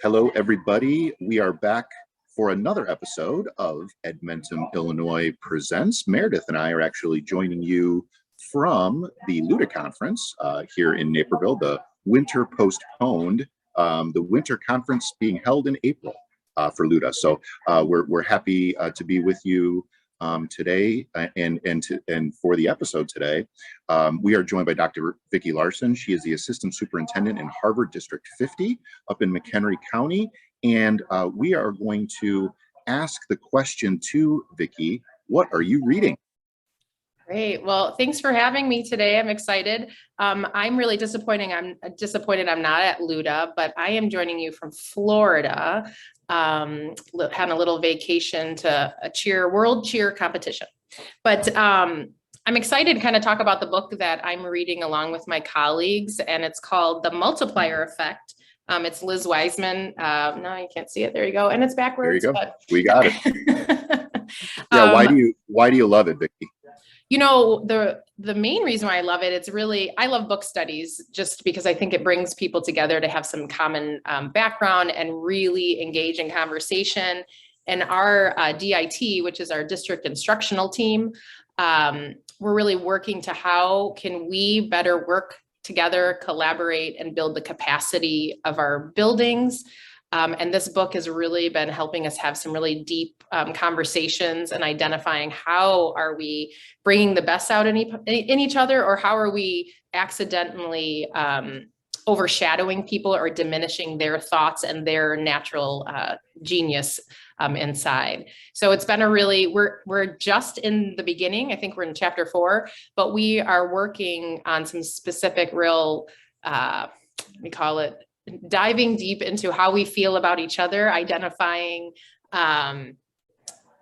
Hello, everybody. We are back for another episode of Edmentum, Illinois Presents. Meredith and I are actually joining you from the LUDA conference here in Naperville, the winter postponed, the winter conference being held in April for LUDA. So we're happy to be with you today and for the episode today. We are joined by Dr. Vicki Larson. She is the Assistant Superintendent in Harvard D50 up in McHenry County. And we are going to ask the question to Vicki, what are you reading? Great. Well, thanks for having me today. I'm excited. I'm really disappointed I'm not at LUDA, but I am joining you from Florida, having a little vacation to a world cheer competition. But I'm excited to kind of talk about the book that I'm reading along with my colleagues, and it's called The Multiplier Effect. It's Liz Wiseman. No, you can't see it. There you go. And it's backwards. There you go. But... We got it. Yeah. Why do you love it, Vicki? You know, the main reason why I love it, I love book studies just because I think it brings people together to have some common background and really engage in conversation. And our DIT, which is our district instructional team, we're really working to how can we better work together, collaborate, and build the capacity of our buildings. And this book has really been helping us have some really deep conversations and identifying how are we bringing the best out in each other, or how are we accidentally overshadowing people or diminishing their thoughts and their natural genius inside. So it's been we're just in the beginning. I think we're in chapter 4, but we are working on some specific we call it diving deep into how we feel about each other, identifying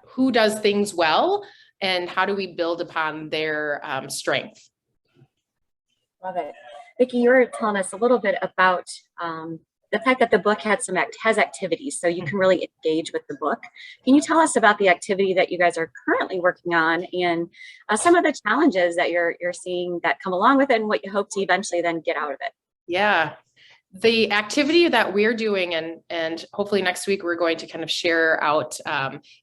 who does things well and how do we build upon their strength. Love it. Vicki, you were telling us a little bit about the fact that the book has activities, so you can really engage with the book. Can you tell us about the activity that you guys are currently working on and some of the challenges that you're seeing that come along with it and what you hope to eventually then get out of it? Yeah. The activity that we're doing, and hopefully next week we're going to kind of share out,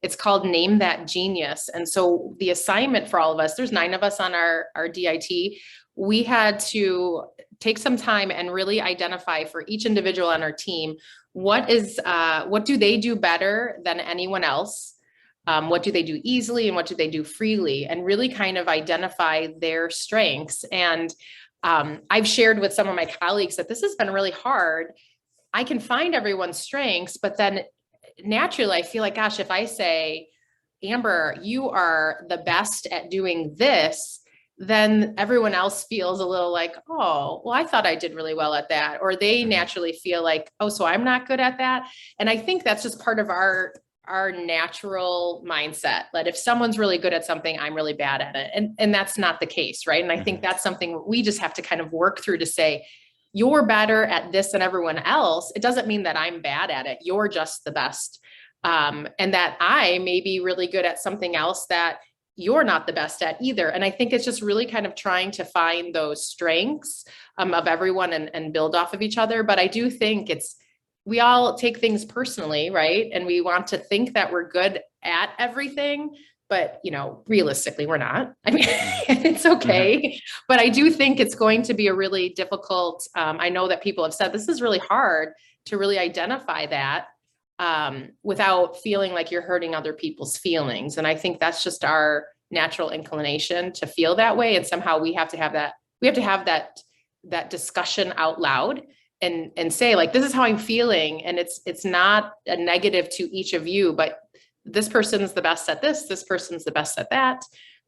it's called Name That Genius. And so the assignment for all of us, there's 9 of us on our DIT, we had to take some time and really identify for each individual on our team, what do they do better than anyone else? What do they do easily and what do they do freely? And really kind of identify their strengths. And I've shared with some of my colleagues that this has been really hard. I can find everyone's strengths, but then naturally I feel like, gosh, if I say, Amber, you are the best at doing this, then everyone else feels a little like, oh, well, I thought I did really well at that. Or they naturally feel like, oh, so I'm not good at that. And I think that's just part of our natural mindset that if someone's really good at something, I'm really bad at it. And that's not the case, right? And I think that's something we just have to kind of work through to say, you're better at this than everyone else. It doesn't mean that I'm bad at it. You're just the best. And that I may be really good at something else that you're not the best at either. And I think it's just really kind of trying to find those strengths of everyone and build off of each other. But I do think we all take things personally, right? And we want to think that we're good at everything, but realistically, we're not. I mean, it's okay. But I do think it's going to be a really difficult, I know that people have said this is really hard to really identify that without feeling like you're hurting other people's feelings. And I think that's just our natural inclination to feel that way. And somehow we have to have that discussion out loud and say, like, this is how I'm feeling. And it's not a negative to each of you, but this person's the best at this person's the best at that.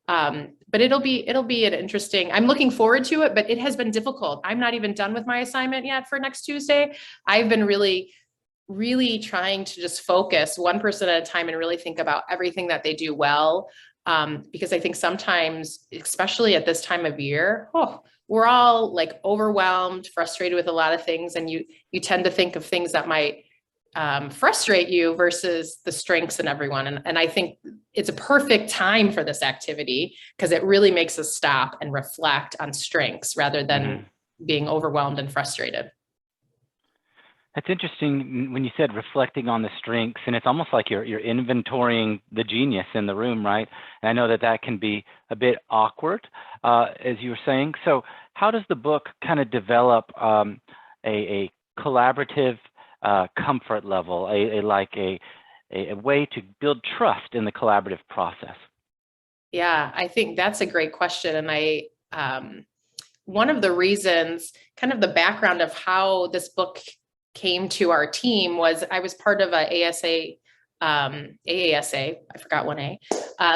But it'll be an interesting, I'm looking forward to it, but it has been difficult. I'm not even done with my assignment yet for next Tuesday. I've been really trying to just focus one person at a time and really think about everything that they do well. Because I think sometimes, especially at this time of year, we're all like overwhelmed, frustrated with a lot of things. And you tend to think of things that might frustrate you versus the strengths in everyone. And I think it's a perfect time for this activity because it really makes us stop and reflect on strengths rather than being overwhelmed and frustrated. That's interesting when you said reflecting on the strengths, and it's almost like you're inventorying the genius in the room, right? And I know that that can be a bit awkward, as you were saying. So how does the book kind of develop a collaborative comfort level, a way to build trust in the collaborative process? Yeah, I think that's a great question. And one of the reasons, kind of the background of how this book came to our team was I was part of a AASA, I forgot one A,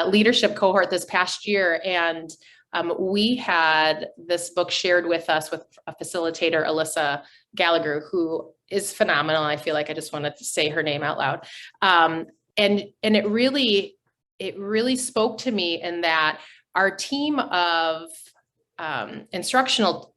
leadership cohort this past year. And we had this book shared with us with a facilitator, Alyssa Gallagher, who is phenomenal. I feel like I just wanted to say her name out loud. And it really spoke to me in that our team of instructional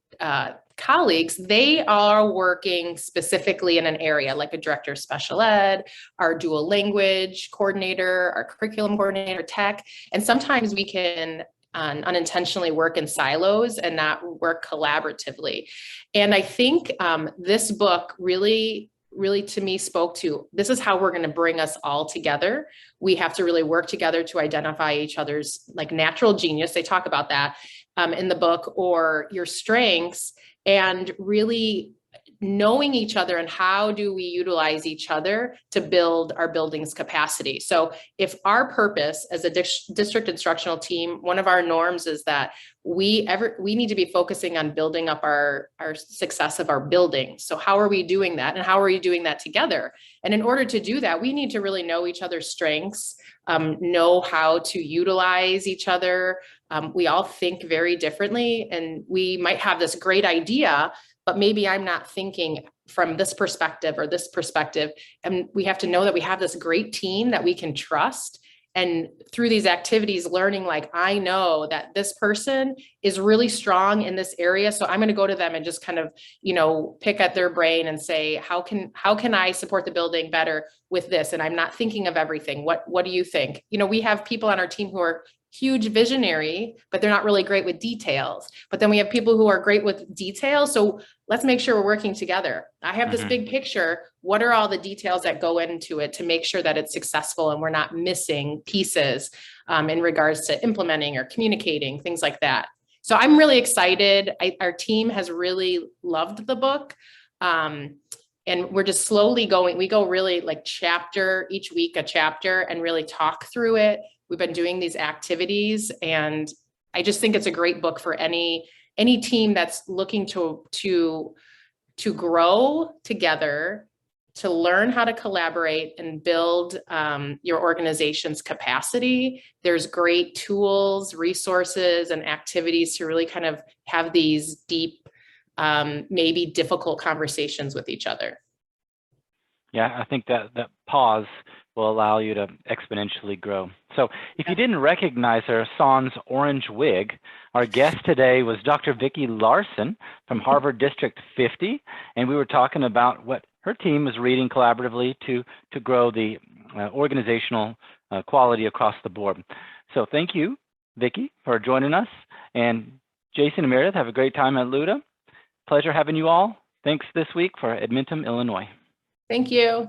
colleagues, they are working specifically in an area like a director of special ed, our dual language coordinator, our curriculum coordinator, tech. And sometimes we can unintentionally work in silos and not work collaboratively. And I think this book really to me spoke to, this is how we're going to bring us all together. We have to really work together to identify each other's like natural genius. They talk about that in the book, or your strengths, and really knowing each other and how do we utilize each other to build our building's capacity. So if our purpose as a district instructional team, one of our norms is that we need to be focusing on building up our success of our building. So how are we doing that? And how are we doing that together? And in order to do that, we need to really know each other's strengths, know how to utilize each other. We all think very differently, and we might have this great idea, but maybe I'm not thinking from this perspective or this perspective. And we have to know that we have this great team that we can trust. And through these activities, learning like, I know that this person is really strong in this area. So I'm going to go to them and just kind of, pick at their brain and say, how can I support the building better with this? And I'm not thinking of everything. What do you think? We have people on our team who are huge visionary, but they're not really great with details. But then we have people who are great with details. So let's make sure we're working together. I have this big picture. What are all the details that go into it to make sure that it's successful and we're not missing pieces in regards to implementing or communicating, things like that. So I'm really excited. Our team has really loved the book. And we're just slowly going, we go really like each week, a chapter, and really talk through it. We've been doing these activities, and I just think it's a great book for any team that's looking to grow together, to learn how to collaborate and build your organization's capacity. There's great tools, resources, and activities to really kind of have these deep, maybe difficult conversations with each other. Yeah, I think that pause will allow you to exponentially grow. So if you didn't recognize her sans orange wig, our guest today was Dr. Vicki Larson from Harvard District 50, and we were talking about what her team is reading collaboratively to grow the organizational quality across the board. So thank you, Vicki, for joining us. And Jason and Meredith, have a great time at LUDA. Pleasure having you all. Thanks this week for Edmentum, Illinois. Thank you.